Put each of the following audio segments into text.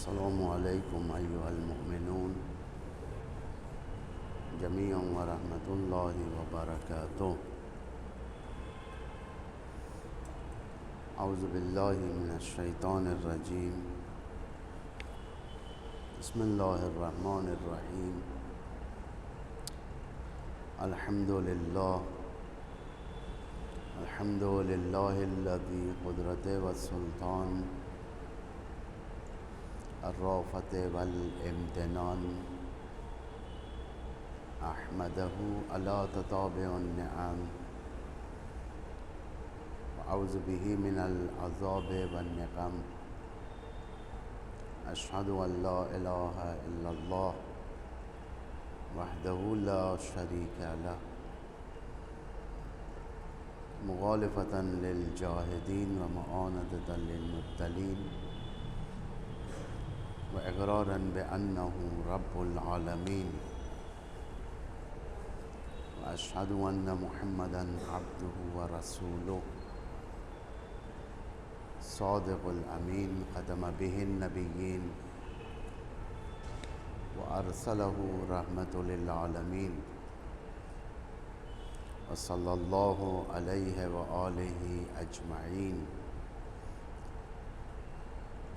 السلام علیکم ایھا المؤمنون جمیعا ورحمۃ اللہ وبرکاتہ۔ اعوذ باللہ من الشیطان الرجیم، بسم اللہ الرحمن الرحیم۔ الحمد للہ الذی قدرت والسلطان الرافت والامتنان، احمدہ علی تتابع النعم واعوذ بہ من العذاب والنقم، اشہد ان لا الہ الا اللہ وحدہ لا شریک لہ، مخالفۃ للجاہدین ومعاندۃ للمبتلین، واقرارا بانہ رب العالمین، واشہد ان محمدا عبدہ ورسولہ، صادق الامین، ختم بہ النبیین وارسلہ رحمۃ للعالمین، وصلی اللہ علیہ وآلہ اجمعین۔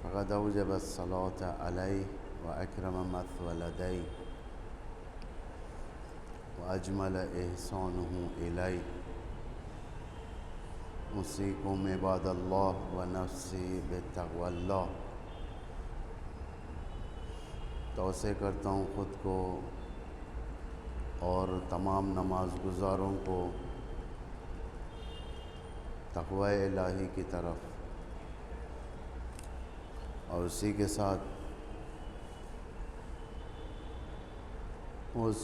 فقد اوجب الصلاۃ علیہ واکرم مثوى لدیہ واجمل احسانہ الیہ، اوصیکم عباد اللہ ونفسی بتقوی اللہ۔ توصیہ کرتا ہوں خود کو اور تمام نماز گزاروں کو تقوی الہی کی طرف، اور اسی کے ساتھ اس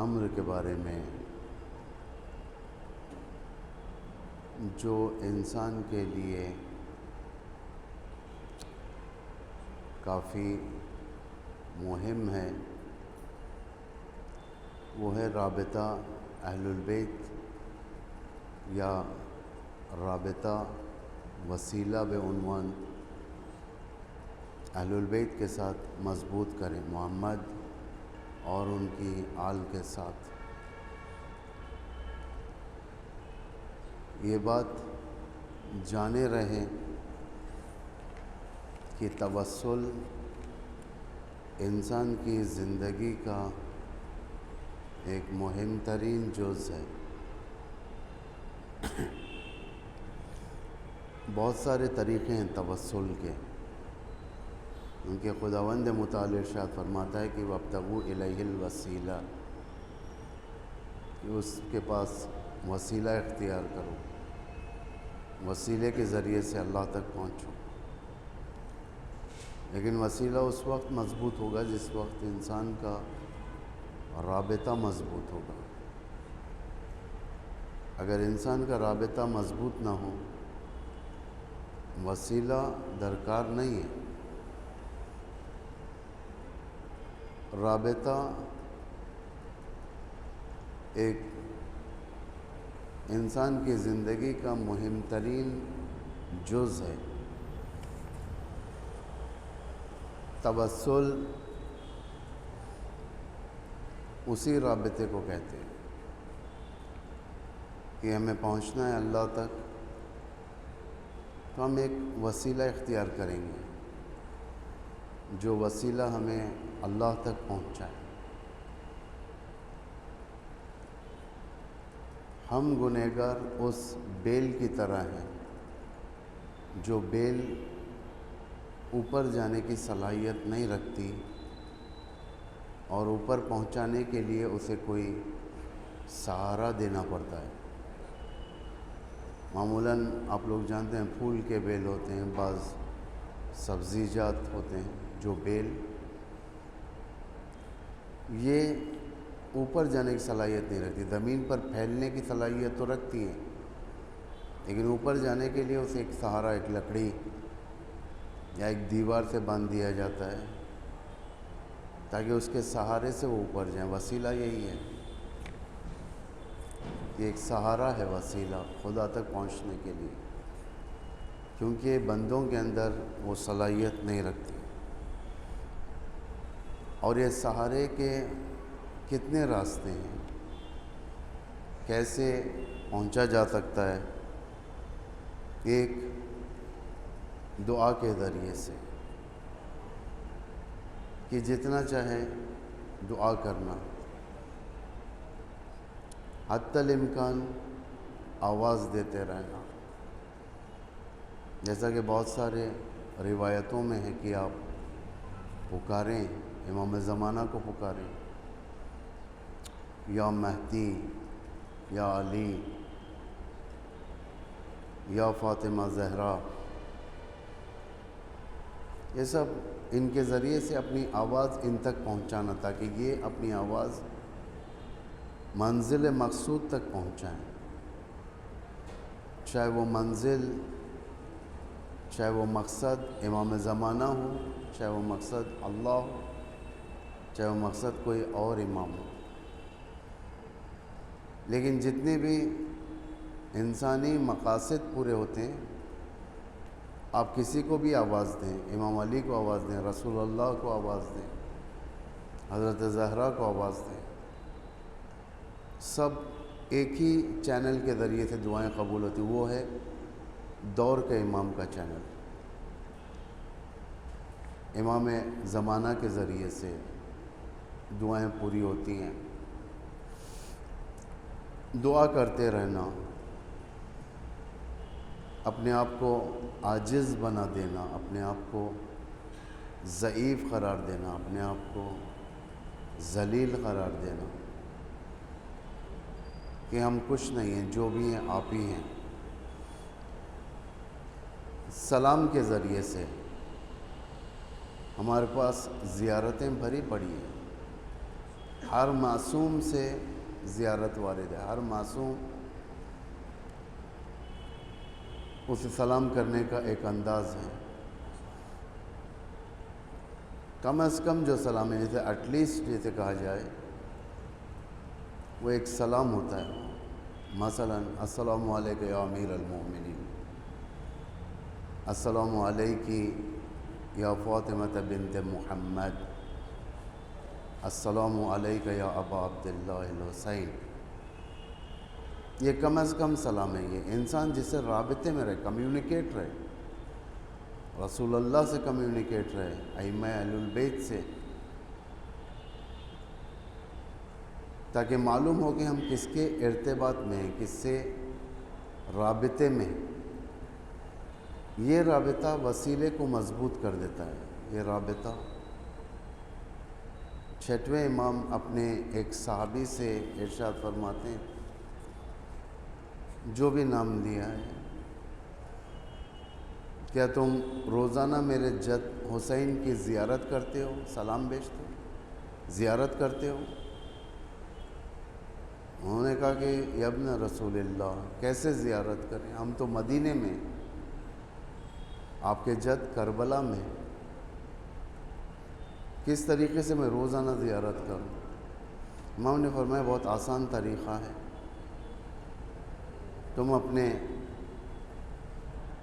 امر کے بارے میں جو انسان کے لیے کافی مہم ہے، وہ ہے رابطہ اہل البیت یا رابطہ وسیلہ بعنوان اہل البیت کے ساتھ مضبوط کریں، محمد اور ان کی آل کے ساتھ۔ یہ بات جانے رہیں کہ توسل انسان کی زندگی کا ایک مہم ترین جز ہے۔ بہت سارے طریقے ہیں توسل کے، ان کے خداوند متعال ارشاد فرماتا ہے کہ وابتغوا الیہ الوسیلہ، کہ اس کے پاس وسیلہ اختیار کرو، وسیلے کے ذریعے سے اللہ تک پہنچو۔ لیکن وسیلہ اس وقت مضبوط ہوگا جس وقت انسان کا رابطہ مضبوط ہوگا۔ اگر انسان کا رابطہ مضبوط نہ ہو، وسیلہ درکار نہیں ہے۔ رابطہ ایک انسان کی زندگی کا مہم ترین جز ہے۔ توسل اسی رابطے کو کہتے ہیں کہ ہمیں پہنچنا ہے اللہ تک، تو ہم ایک وسیلہ اختیار کریں گے جو وسیلہ ہمیں اللہ تک پہنچائے۔ ہم گنہگار اس بیل کی طرح ہیں جو بیل اوپر جانے کی صلاحیت نہیں رکھتی، اور اوپر پہنچانے کے لیے اسے کوئی سہارا دینا پڑتا ہے۔ معمولاً آپ لوگ جانتے ہیں پھول کے بیل ہوتے ہیں، بعض سبزی جات ہوتے ہیں جو بیل، یہ اوپر جانے کی صلاحیت نہیں رکھتی، زمین پر پھیلنے کی صلاحیت تو رکھتی ہیں، لیکن اوپر جانے کے لیے اسے ایک سہارا، ایک لکڑی یا ایک دیوار سے باندھ دیا جاتا ہے تاکہ اس کے سہارے سے وہ اوپر جائیں۔ وسیلہ یہی ہے، یہ ایک سہارا ہے وسیلہ خدا تک پہنچنے کے لیے۔ کیونکہ بندوں کے اندر وہ صلاحیت نہیں رکھتی۔ اور یہ سہارے کے کتنے راستے ہیں، کیسے پہنچا جا سکتا ہے؟ ایک دعا کے ذریعے سے، کہ جتنا چاہے دعا کرنا، حتی الامکان آواز دیتے رہنا۔ جیسا کہ بہت سارے روایتوں میں ہے کہ آپ پکاریں، امام زمانہ کو پکاریں، یا مہدی، یا علی، یا فاطمہ زہرا، یہ سب ان کے ذریعے سے اپنی آواز ان تک پہنچانا، تاکہ یہ اپنی آواز منزل مقصود تک پہنچائیں، چاہے وہ منزل، چاہے وہ مقصد امام زمانہ ہو، چاہے وہ مقصد اللہ ہو، چاہے وہ مقصد کوئی اور امام ہو۔ لیکن جتنے بھی انسانی مقاصد پورے ہوتے ہیں، آپ کسی کو بھی آواز دیں، امام علی کو آواز دیں، رسول اللہ کو آواز دیں، حضرت زہرا کو آواز دیں، سب ایک ہی چینل کے ذریعے سے دعائیں قبول ہوتی، وہ ہے دور کے امام کا چینل۔ امام زمانہ کے ذریعے سے دعائیں پوری ہوتی ہیں۔ دعا کرتے رہنا، اپنے آپ کو عاجز بنا دینا، اپنے آپ کو ضعیف قرار دینا، اپنے آپ کو ذلیل قرار دینا کہ ہم کچھ نہیں ہیں، جو بھی ہیں آپ ہی ہیں۔ سلام کے ذریعے سے ہمارے پاس زیارتیں بھری پڑی ہیں، ہر معصوم سے زیارت وارد ہے، ہر معصوم اسے سلام کرنے کا ایک انداز ہے۔ کم از کم جو سلام ہے، جیسے ایٹ لیسٹ جیسے کہا جائے، وہ ایک سلام ہوتا ہے۔ مثلا السلام علیکم یا امیر المومنین، السلام علیکی یا فاطمہ بنت محمد، السلام علیک یا ابا عبداللہ الحسین۔ یہ کم از کم سلام ہے، یہ انسان جس سے رابطے میں رہے، کمیونیکیٹ رہے، رسول اللہ سے کمیونیکیٹ رہے، ائمہ اہل البیت سے، تاکہ معلوم ہو کہ ہم کس کے ارتباط میں ہیں، کس سے رابطے میں۔ یہ رابطہ وسیلے کو مضبوط کر دیتا ہے۔ یہ رابطہ، چھٹویں امام اپنے ایک صحابی سے ارشاد فرماتے ہیں، جو بھی نام لیا ہے، کیا تم روزانہ میرے جد حسین کی زیارت کرتے ہو، سلام بھیجتے ہو، زیارت کرتے ہو؟ انہوں نے کہا کہ یا ابن رسول اللہ، کیسے زیارت کریں، ہم تو مدینے میں، آپ کے جد کربلا میں، کس طریقے سے میں روزانہ زیارت کروں؟ امام نے فرمایا بہت آسان طریقہ ہے، تم اپنے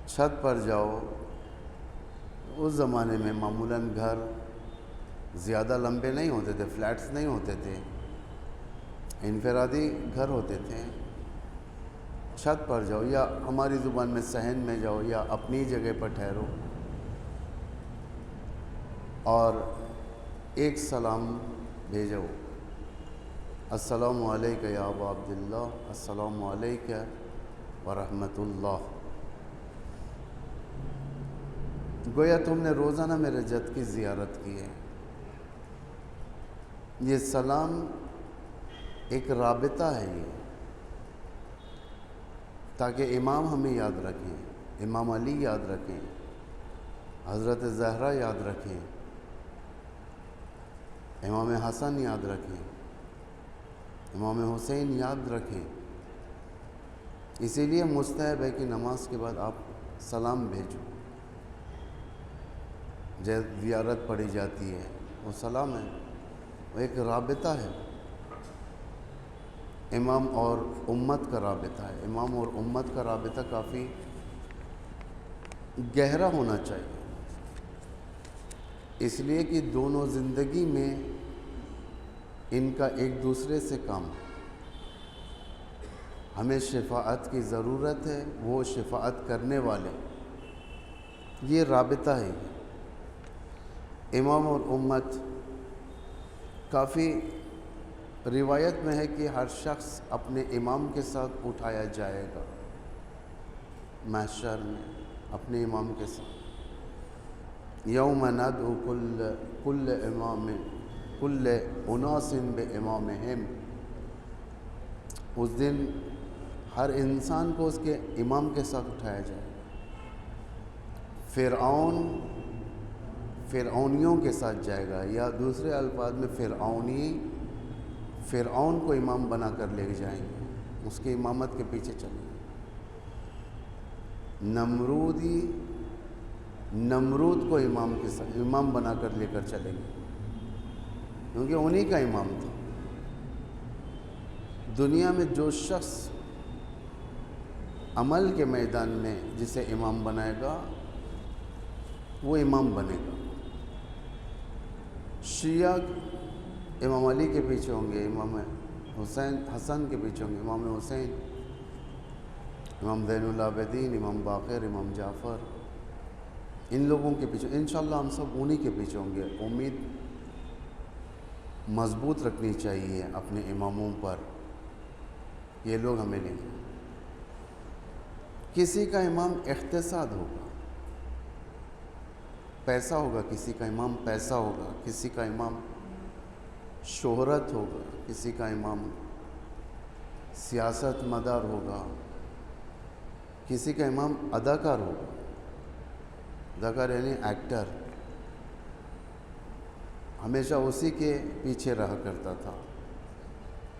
چھت پر جاؤ۔ اس زمانے میں معمولاً گھر زیادہ لمبے نہیں ہوتے تھے، فلیٹس نہیں ہوتے تھے، انفرادی گھر ہوتے تھے۔ چھت پر جاؤ، یا ہماری زبان میں صحن میں جاؤ، یا اپنی جگہ پر ٹھہرو، اور ایک سلام بھیجو، السلام علیک یا ابا عبداللہ، السلام علیک ورحمۃ اللہ۔ گویا تم نے روزانہ میرے جد کی زیارت کی ہے۔ یہ سلام ایک رابطہ ہے، یہ تاکہ امام ہمیں یاد رکھیں، امام علی یاد رکھیں، حضرت زہرا یاد رکھیں، امام حسن یاد رکھیں، امام حسین یاد رکھیں۔ اسی لیے مستحب ہے کہ نماز کے بعد آپ سلام بھیجو۔ جب زیارت پڑھی جاتی ہے، وہ سلام ہے، وہ ایک رابطہ ہے، امام اور امت کا رابطہ ہے۔ امام اور امت کا رابطہ کافی گہرا ہونا چاہیے، اس لیے کہ دونوں زندگی میں ان کا ایک دوسرے سے کام ہے۔ ہمیں شفاعت کی ضرورت ہے، وہ شفاعت کرنے والے، یہ رابطہ ہے۔ امام اور امت، کافی روایت میں ہے کہ ہر شخص اپنے امام کے ساتھ اٹھایا جائے گا محشر میں، اپنے امام کے ساتھ۔ یوم ندعو کل امام کل اناس بامامہم، اس دن ہر انسان کو اس کے امام کے ساتھ اٹھایا جائے گا۔ فرعونیوں کے ساتھ جائے گا، یا دوسرے الفاظ میں فرعون کو امام بنا کر لے جائیں گے، اس کی امامت کے پیچھے چلیں گے۔ نمرود کو امام بنا کر لے کر چلیں گے، کیونکہ انہی کا امام تھا۔ دنیا میں جو شخص عمل کے میدان میں جسے امام بنائے گا وہ امام بنے گا۔ شیعہ امام علی کے پیچھے ہوں گے، امام حسن کے پیچھے ہوں گے، امام حسین، امام زین العابدین، امام باقر، امام جعفر، ان لوگوں کے پیچھے انشاءاللہ ہم سب انہی کے پیچھے ہوں گے۔ امید مضبوط رکھنی چاہیے اپنے اماموں پر، یہ لوگ ہمیں لیں گے۔ کسی کا امام اقتصاد ہوگا، پیسہ ہوگا، کسی کا امام پیسہ ہوگا، کسی کا امام شہرت ہوگا، کسی کا امام سیاست مدار ہوگا، کسی کا امام اداکار ہوگا۔ اداکار یعنی ایکٹر، ہمیشہ اسی کے پیچھے رہا کرتا تھا،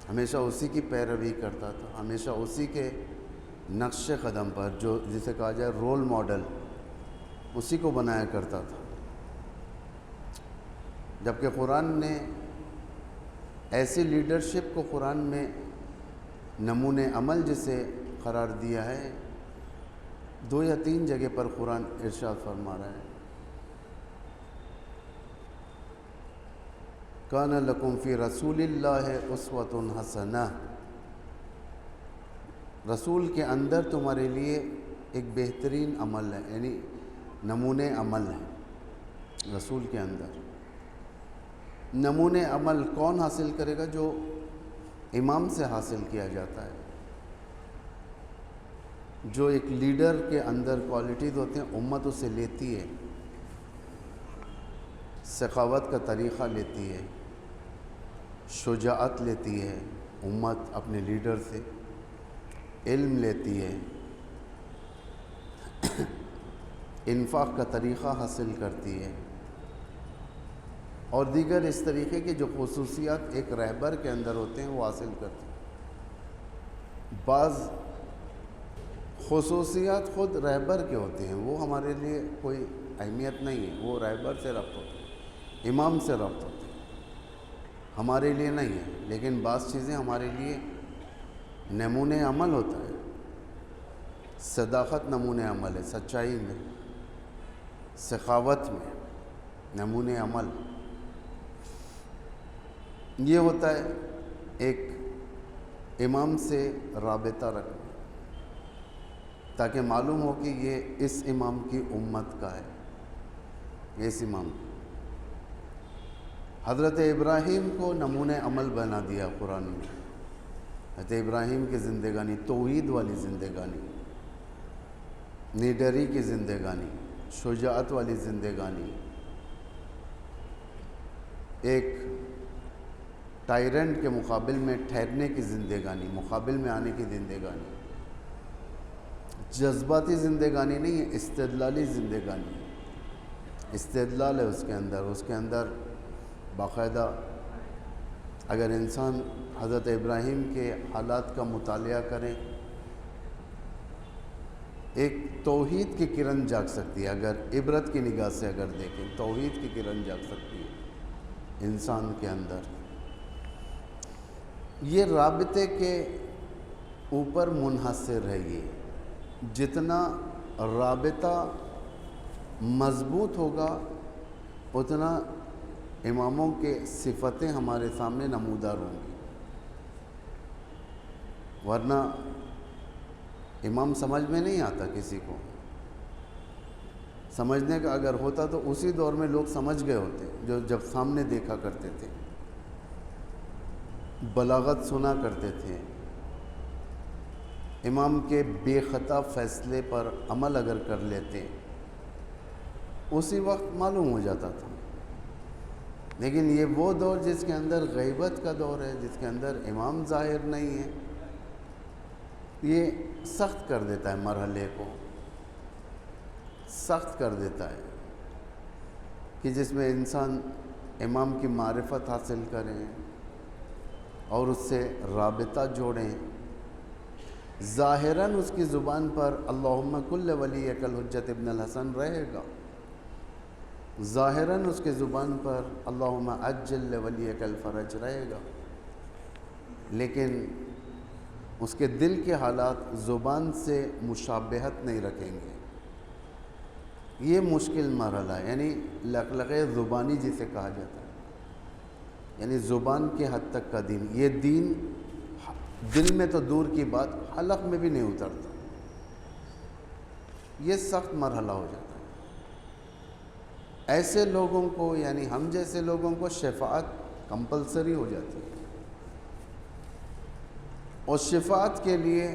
ہمیشہ اسی کی پیروی کرتا تھا، ہمیشہ اسی کے نقش قدم پر، جو جسے کہا جائے رول ماڈل، اسی کو بنایا کرتا تھا۔ جبکہ قرآن نے ایسی لیڈرشپ کو قرآن میں نمونِ عمل جسے قرار دیا ہے، 2 یا 3 جگہ پر قرآن ارشاد فرما رہا ہے، کان لکم فی رسول اللہ اسوۃ حسنہ، رسول کے اندر تمہارے لیے ایک بہترین عمل ہے، یعنی نمونِ عمل ہے رسول کے اندر۔ نمونِ عمل کون حاصل کرے گا؟ جو امام سے حاصل کیا جاتا ہے۔ جو ایک لیڈر کے اندر کوالٹیز ہوتے ہیں، امت اسے لیتی ہے، سخاوت کا طریقہ لیتی ہے، شجاعت لیتی ہے امت اپنے لیڈر سے، علم لیتی ہے، انفاق کا طریقہ حاصل کرتی ہے، اور دیگر اس طریقے کے جو خصوصیات ایک رہبر کے اندر ہوتے ہیں وہ حاصل کرتی ہے۔ بعض خصوصیات خود رہبر کے ہوتے ہیں، وہ ہمارے لیے کوئی اہمیت نہیں ہے، وہ رہبر سے ربط ہوتے ہیں، امام سے ربط ہوتے ہیں، ہمارے لیے نہیں ہے۔ لیکن بعض چیزیں ہمارے لیے نمونِ عمل ہوتا ہے۔ صداقت نمونِ عمل ہے، سچائی میں، سخاوت میں نمونِ عمل یہ ہوتا ہے ایک امام سے رابطہ رکھنا، تاکہ معلوم ہو کہ یہ اس امام کی امت کا ہے، یہ اس امام کا۔ حضرت ابراہیم کو نمونِ عمل بنا دیا قرآن میں۔ حضرت ابراہیم کی زندگانی، توحید والی زندگانی، نیڈری کی زندگانی، شجاعت والی زندگانی، ایک ٹائرنٹ کے مقابل میں ٹھہرنے کی زندگانی، مقابل میں آنے کی زندگانی، جذباتی زندگانی نہیں ہے، استدلالی زندگانی، استدلال ہے اس کے اندر باقاعدہ اگر انسان حضرت ابراہیم کے حالات کا مطالعہ کریں، ایک توحید کی کرن جاگ سکتی ہے، اگر عبرت کی نگاہ سے اگر دیکھیں، توحید کی کرن جاگ سکتی ہے انسان کے اندر۔ یہ رابطے کے اوپر منحصر ہے، یہ جتنا رابطہ مضبوط ہوگا اتنا اماموں کے صفتیں ہمارے سامنے نمودار ہوں گی، ورنہ امام سمجھ میں نہیں آتا کسی کو۔ سمجھنے کا اگر ہوتا تو اسی دور میں لوگ سمجھ گئے ہوتے جو جب سامنے دیکھا کرتے تھے، بلاغت سنا کرتے تھے، امام کے بے خطا فیصلے پر عمل اگر کر لیتے اسی وقت معلوم ہو جاتا تھا۔ لیکن یہ وہ دور جس کے اندر غیبت کا دور ہے، جس کے اندر امام ظاہر نہیں ہے، یہ سخت کر دیتا ہے، مرحلے کو سخت کر دیتا ہے کہ جس میں انسان امام کی معرفت حاصل کریں اور اس سے رابطہ جوڑیں۔ ظاہراً اس کی زبان پر اللہم کل ولیک الحجت ابن الحسن رہے گا، ظاہراً اس کی زبان پر اللہم عجل ولیک الفرج رہے گا، لیکن اس کے دل کے حالات زبان سے مشابہت نہیں رکھیں گے۔ یہ مشکل مرحلہ ہے، یعنی لقلقے زبانی جسے کہا جاتا ہے، یعنی زبان کے حد تک کا دین۔ یہ دین دل میں تو دور کی بات، حلق میں بھی نہیں اترتا۔ یہ سخت مرحلہ ہو جاتا ہے۔ ایسے لوگوں کو، یعنی ہم جیسے لوگوں کو شفاعت کمپلسری ہو جاتی ہے، اور شفاعت کے لیے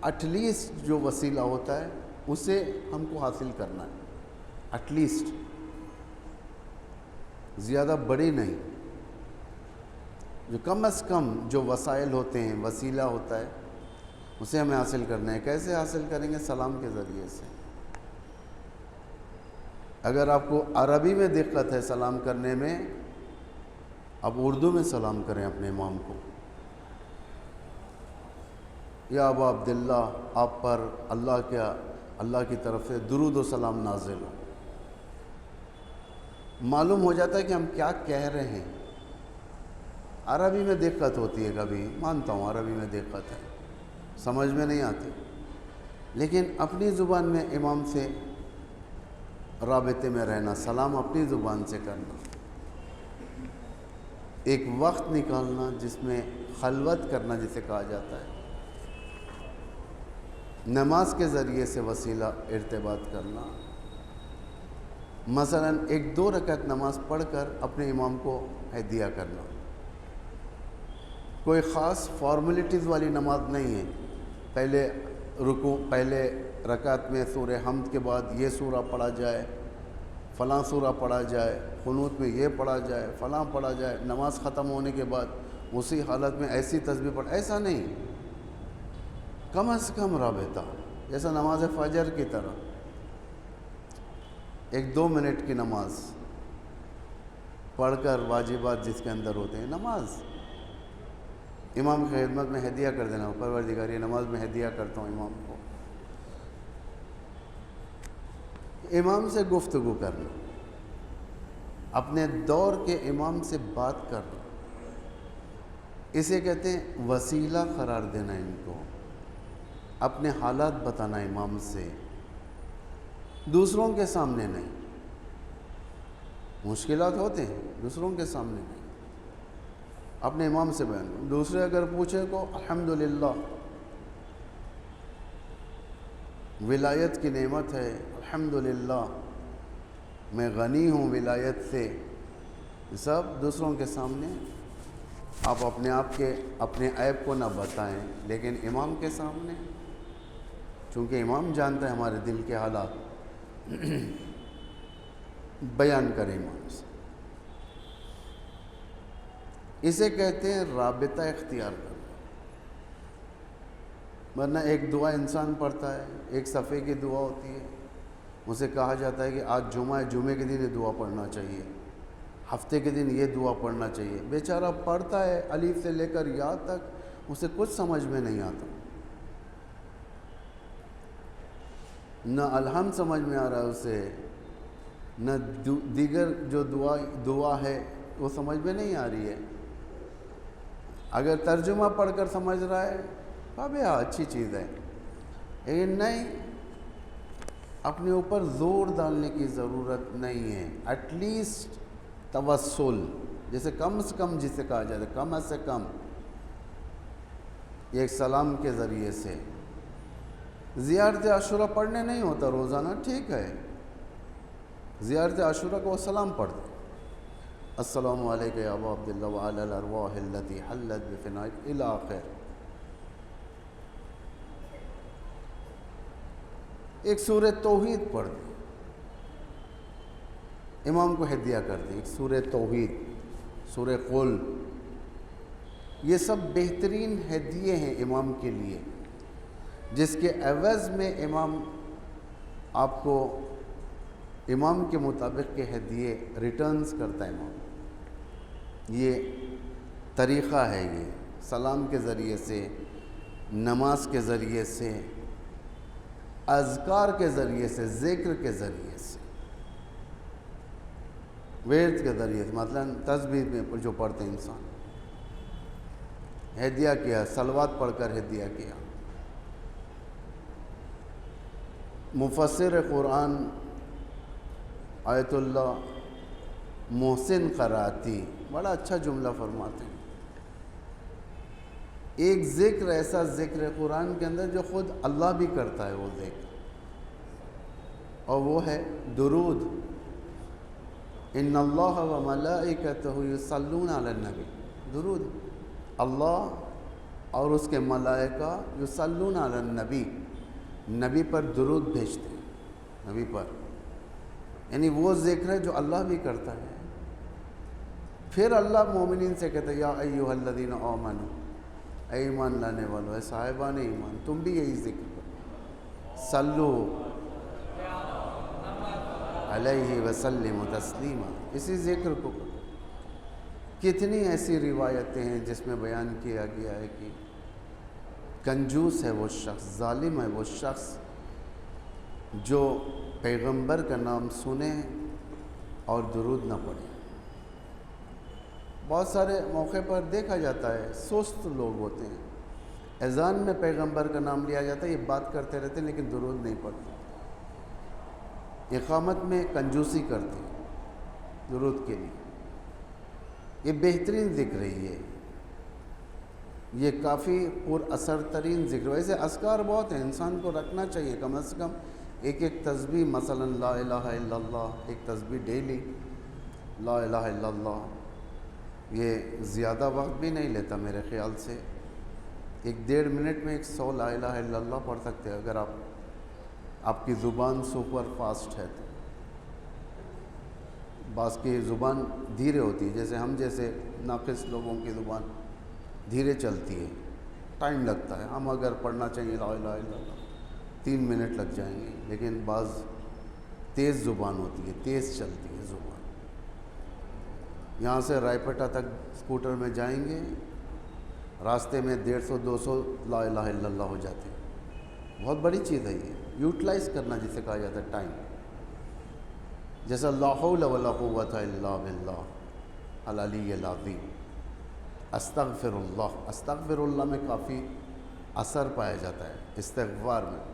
ایٹ لیسٹ جو وسیلہ ہوتا ہے اسے ہم کو حاصل کرنا ہے، ایٹ لیسٹ، زیادہ بڑی نہیں، جو کم از کم جو وسائل ہوتے ہیں، وسیلہ ہوتا ہے، اسے ہمیں حاصل کرنا ہے۔ کیسے حاصل کریں گے؟ سلام کے ذریعے سے۔ اگر آپ کو عربی میں دقت ہے سلام کرنے میں، آپ اردو میں سلام کریں اپنے امام کو، یا ابا عبداللہ، آپ پر اللہ کی طرف سے درود و سلام نازل ہو۔ معلوم ہو جاتا ہے کہ ہم کیا کہہ رہے ہیں۔ عربی میں دقت ہوتی ہے، کبھی مانتا ہوں عربی میں دقت ہے، سمجھ میں نہیں آتی، لیکن اپنی زبان میں امام سے رابطے میں رہنا، سلام اپنی زبان سے کرنا، ایک وقت نکالنا جس میں خلوت کرنا جسے کہا جاتا ہے، نماز کے ذریعے سے وسیلہ ارتباط کرنا، مثلا 1-2 رکعت نماز پڑھ کر اپنے امام کو ہدیہ کرنا۔ کوئی خاص فارمیلٹیز والی نماز نہیں ہے، پہلے رکعت میں سورہ حمد کے بعد یہ سورہ پڑھا جائے، فلاں سورہ پڑھا جائے، قنوت میں یہ پڑھا جائے، فلاں پڑھا جائے، نماز ختم ہونے کے بعد اسی حالت میں ایسی تسبیح پڑھ، ایسا نہیں، کم از کم رابطہ، جیسا نماز فجر کی طرح 1-2 منٹ کی نماز پڑھ کر واجبات جس کے اندر ہوتے ہیں، نماز امام کی خدمت میں ہدیہ کر دینا، پروردگار یہ نماز میں ہدیہ کرتا ہوں امام کو، امام سے گفتگو کرنا، اپنے دور کے امام سے بات کرنا، اسے کہتے ہیں وسیلہ قرار دینا، ان کو اپنے حالات بتانا امام سے، دوسروں کے سامنے نہیں۔ مشکلات ہوتے ہیں، دوسروں کے سامنے نہیں، اپنے امام سے بیان۔ دوسرے اگر پوچھے کو الحمدللہ، ولایت کی نعمت ہے، الحمدللہ میں غنی ہوں ولایت سے، سب دوسروں کے سامنے آپ اپنے عیب کو نہ بتائیں، لیکن امام کے سامنے، چونکہ امام جانتا ہے ہمارے دل کے حالات، بیان کریں امام سے۔ اسے کہتے ہیں رابطہ اختیار کرنا، ورنہ ایک دعا انسان پڑھتا ہے، ایک صفحے کی دعا ہوتی ہے، اسے کہا جاتا ہے کہ آج جمعہ ہے، جمعے کے دن یہ دعا پڑھنا چاہیے، ہفتے کے دن یہ دعا پڑھنا چاہیے۔ بیچارہ پڑھتا ہے الف سے لے کر یا تک، اسے کچھ سمجھ میں نہیں آتا، نہ الحمد سمجھ میں آ رہا ہے اسے، نہ دیگر جو دعا ہے وہ سمجھ میں نہیں آ رہی ہے۔ اگر ترجمہ پڑھ کر سمجھ رہا ہے، اب اچھی چیز ہے، لیکن نہیں، اپنے اوپر زور ڈالنے کی ضرورت نہیں ہے. ایٹ لیسٹ توسل، جیسے کم سے کم جسے کہا جاتا ہے، کم سے کم ایک سلام کے ذریعے سے. زیارت عاشورہ پڑھنے نہیں ہوتا روزانہ، ٹھیک ہے، زیارت عاشورہ کو سلام پڑھ دیں. السلام علیکم یا ابا عبداللہ وعلی الارواح التي حلت بفنائک الی آخر. ایک سورہ توحید پڑھ دیں، امام کو ہدیہ کر دیں. ایک سورہ توحید، سورہ قل، یہ سب بہترین ہدیے ہیں امام کے لیے، جس کے عوض میں امام آپ کو امام کے مطابق کے ہدیے ریٹرنز کرتا ہے. امام یہ طریقہ ہے، یہ سلام کے ذریعے سے، نماز کے ذریعے سے، اذکار کے ذریعے سے، ذکر کے ذریعے سے، ورد کے ذریعے سے، مثلا تسبیح میں جو پڑھتے ہیں انسان، ہدیہ کیا، صلوات پڑھ کر ہدیہ کیا. مفسر قرآن آیت اللہ محسن قراتی بڑا اچھا جملہ فرماتے ہیں. ایک ذکر، ایسا ذکر ہے قرآن کے اندر جو خود اللہ بھی کرتا ہے وہ ذکر، اور وہ ہے درود. ان اللہ و ملائکتہ یصلون علی النبی. درود، اللہ اور اس کے ملائکہ یصلون علی النبی، نبی پر درود بھیجتے ہیں، نبی پر. یعنی وہ ذکر ہے جو اللہ بھی کرتا ہے. پھر اللہ مومنین سے کہتا ہے یا ایھا الذین آمنوا، اے ایمان لانے والو، اے صاحبان ایمان، تم بھی یہی ذکر کرو. صلو علیہ وسلم تسلیما، اسی ذکر کو کرو. کتنی ایسی روایتیں ہیں جس میں بیان کیا گیا ہے کہ کنجوس ہے وہ شخص، ظالم ہے وہ شخص جو پیغمبر کا نام سنے اور درود نہ پڑھے. بہت سارے موقع پر دیکھا جاتا ہے سست لوگ ہوتے ہیں، اذان میں پیغمبر کا نام لیا جاتا ہے، یہ بات کرتے رہتے ہیں لیکن درود نہیں پڑھتے. اقامت میں کنجوسی کرتے ہیں درود کے لیے. یہ بہترین ذکر ہے، یہ کافی پر اثر ترین ذکر. ویسے اذکار بہت ہیں، انسان کو رکھنا چاہیے کم از کم ایک تسبیح، مثلا لا الہ الا اللہ، ایک تسبیح ڈیلی، لا الہ الا اللہ. یہ زیادہ وقت بھی نہیں لیتا میرے خیال سے، 1-1.5 منٹ میں 100 لا الہ الا اللہ پڑھ سکتے ہیں اگر آپ کی زبان سپر فاسٹ ہے تو. بعض کی زبان دھیرے ہوتی ہے، جیسے ہم جیسے ناقص لوگوں کی زبان دھیرے چلتی ہے، ٹائم لگتا ہے. ہم اگر پڑھنا چاہیے لا الہ الا اللہ 3 منٹ لگ جائیں گے، لیکن بعض تیز زبان ہوتی ہے، تیز چلتی ہے زبان. یہاں سے رائے پٹا تک اسکوٹر میں جائیں گے، راستے میں 150-200 لا الہ الا اللہ ہو جاتے ہیں. بہت بڑی چیز ہے یہ، یوٹیلائز کرنا جسے کہا جاتا ہے ٹائم. جیسا لا حول ولا قوت الا باللہ العلی العظیم. استغفر اللہ، استغفر اللہ میں کافی اثر پایا جاتا ہے استغفار میں.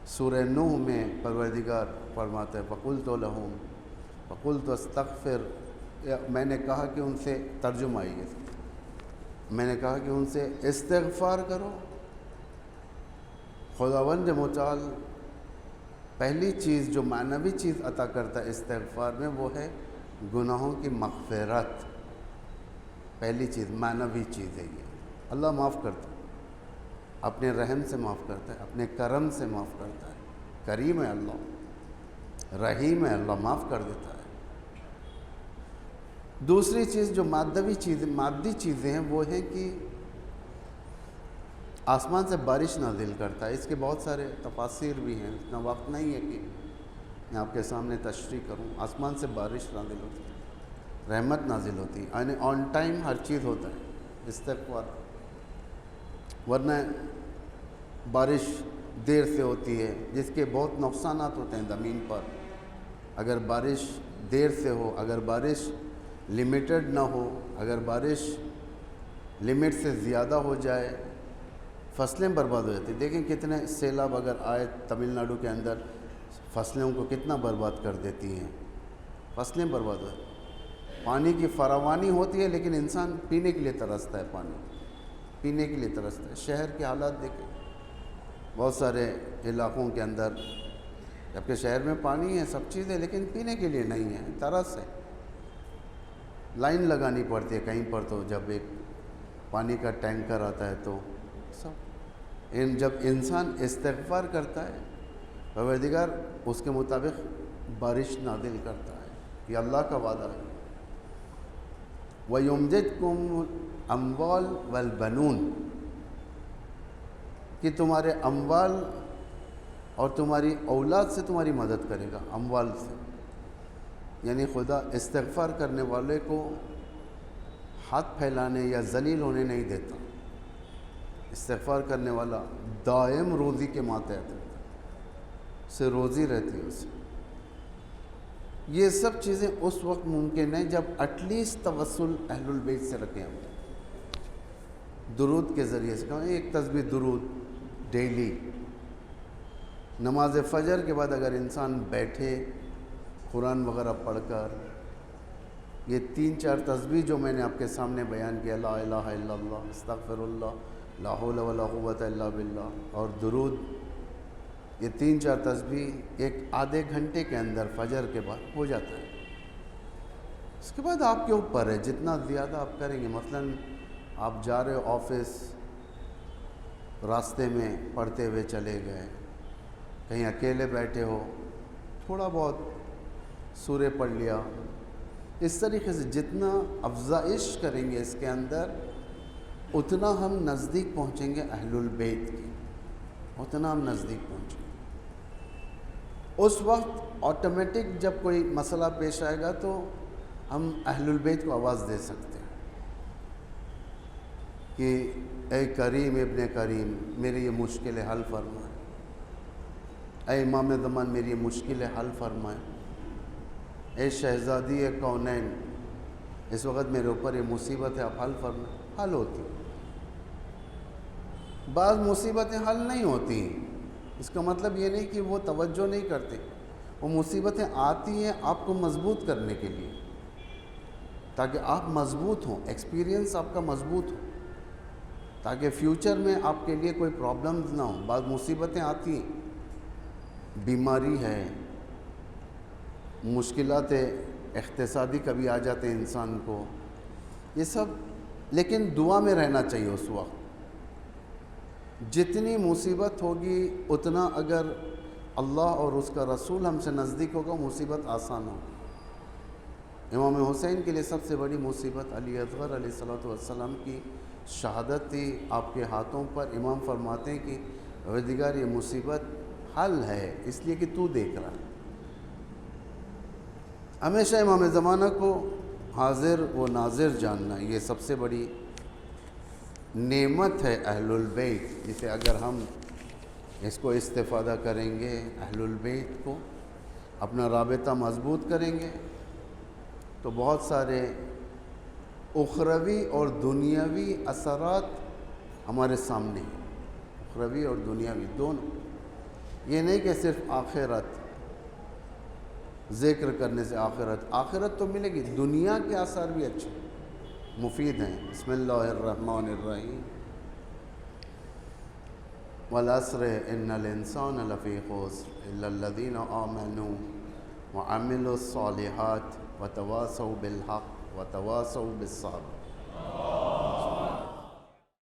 سورہ نوح میں پروردگار فرماتا ہے فقلت لہم فقلت استغفر، میں نے کہا کہ ان سے، ترجمہ ہے یہ، میں نے کہا کہ ان سے استغفار کرو. خداوند متعال پہلی چیز جو معنوی چیز عطا کرتا ہے استغفار میں وہ ہے گناہوں کی مغفرت. پہلی چیز معنوی چیز ہے یہ. اللہ معاف کرتا ہے، اپنے رحم سے معاف کرتا ہے، اپنے کرم سے معاف کرتا ہے. کریم ہے اللہ، رحیم ہے اللہ، معاف کر دیتا ہے. دوسری چیز جو مادی چیزیں ہیں وہ ہے کہ آسمان سے بارش نازل کرتا ہے. اس کے بہت سارے تفاسیر بھی ہیں، اتنا وقت نہیں ہے کہ میں آپ کے سامنے تشریح کروں. آسمان سے بارش نازل ہوتی ہے، رحمت نازل ہوتی ہے، یعنی آن ٹائم ہر چیز ہوتا ہے استغفار. ورنہ بارش دیر سے ہوتی ہے جس کے بہت نقصانات ہوتے ہیں زمین پر. اگر بارش دیر سے ہو، اگر بارش لمیٹڈ نہ ہو، اگر بارش لمٹ سے زیادہ ہو جائے، فصلیں برباد ہو جاتی ہیں. دیکھیں کتنے سیلاب اگر آئے تمل ناڈو کے اندر فصلوں کو کتنا برباد کر دیتی ہیں، فصلیں برباد ہو، پانی کی فراوانی ہوتی ہے لیکن انسان پینے کے لیے ترستا ہے، پانی پینے کے لیے ترستا ہے۔ شہر کے حالات دیکھیں، بہت سارے علاقوں کے اندر جبکہ شہر میں پانی ہے، سب چیزیں، لیکن پینے کے لیے نہیں ہے، ترس ہے، لائن لگانی پڑتی ہے کہیں پر، تو جب ایک پانی کا ٹینکر آتا ہے تو سب جب انسان استغفار کرتا ہے پروردگار اس کے مطابق بارش نازل کرتا ہے، یہ اللہ کا وعدہ ہے۔ وَيُمْدِدْكُمْ أَمْوَالٍ وَالْبَنُونَ، کہ تمہارے اموال اور تمہاری اولاد سے تمہاری مدد کرے گا، اموال سے، یعنی خدا استغفار کرنے والے کو ہاتھ پھیلانے یا ذلیل ہونے نہیں دیتا۔ استغفار کرنے والا دائم روزی کے ماتحت رہتا ہے، اسے روزی رہتی ہے اسے۔ یہ سب چیزیں اس وقت ممکن ہیں جب ایٹ لیسٹ توسل اہل البیت سے رکھیں ہم، درود کے ذریعے سے کہاں ایک تسبیح درود ڈیلی، نماز فجر کے بعد اگر انسان بیٹھے قرآن وغیرہ پڑھ کر یہ 3-4 تسبیح جو میں نے آپ کے سامنے بیان کیا، لا الہ الا اللہ، استغفر اللہ، لا حول ولا قوت الا باللہ، اور درود، یہ 3-4 تسبیح ایک آدھے گھنٹے کے اندر فجر کے بعد ہو جاتا ہے۔ اس کے بعد آپ کے اوپر ہے، جتنا زیادہ آپ کریں گے۔ مثلاً آپ جا رہے ہو آفس، راستے میں پڑھتے ہوئے چلے گئے، کہیں اکیلے بیٹھے ہو، تھوڑا بہت سورہ پڑھ لیا، اس طریقے سے جتنا افزائش کریں گے اس کے اندر اتنا ہم نزدیک پہنچیں گے اہل البیت کی، اتنا ہم نزدیک پہنچیں گے۔ اس وقت آٹومیٹک جب کوئی مسئلہ پیش آئے گا تو ہم اہل البیت کو آواز دے سکتے ہیں کہ اے کریم ابن کریم میری یہ مشکل حل فرمائے، اے امام زمان میری یہ مشکل حل فرمائے، اے شہزادی کونین اس وقت میرے اوپر یہ مصیبت ہے، آپ حل فرمائیں۔ حل ہوتی، بعض مصیبتیں حل نہیں ہوتی، اس کا مطلب یہ نہیں کہ وہ توجہ نہیں کرتے، وہ مصیبتیں آتی ہیں آپ کو مضبوط کرنے کے لیے، تاکہ آپ مضبوط ہوں، ایکسپیرینس آپ کا مضبوط ہو، تاکہ فیوچر میں آپ کے لیے کوئی پرابلمز نہ ہوں۔ بعض مصیبتیں آتی ہیں، بیماری ہے، مشکلات اقتصادی کبھی آ جاتے ہیں انسان کو، یہ سب، لیکن دعا میں رہنا چاہیے اس وقت۔ جتنی مصیبت ہوگی اتنا اگر اللہ اور اس کا رسول ہم سے نزدیک ہوگا مصیبت آسان ہوگی۔ امام حسین کے لیے سب سے بڑی مصیبت علی اصغر علیہ السلام کی شہادت تھی آپ کے ہاتھوں پر۔ امام فرماتے ہیں کہ پروردگار یہ مصیبت حل ہے اس لیے کہ تو دیکھ رہا ہے۔ ہمیشہ امام زمانہ کو حاضر و ناظر جاننا یہ سب سے بڑی نعمت ہے اہل البیت، جسے اگر ہم اس کو استفادہ کریں گے، اہل البیت کو اپنا رابطہ مضبوط کریں گے تو بہت سارے اخروی اور دنیاوی اثرات ہمارے سامنے ہیں، اخروی اور دنیاوی دونوں۔ یہ نہیں کہ صرف آخرت، ذکر کرنے سے آخرت تو ملے گی، دنیا کے آثار بھی اچھے مفید ہیں۔ بسم اللہ الرحمن الرحیم، والعصر ان الانسان لفی خسر الا الذین آمنوا وعملوا الصالحات وتواصوا بالحق وتواصوا بالصبر۔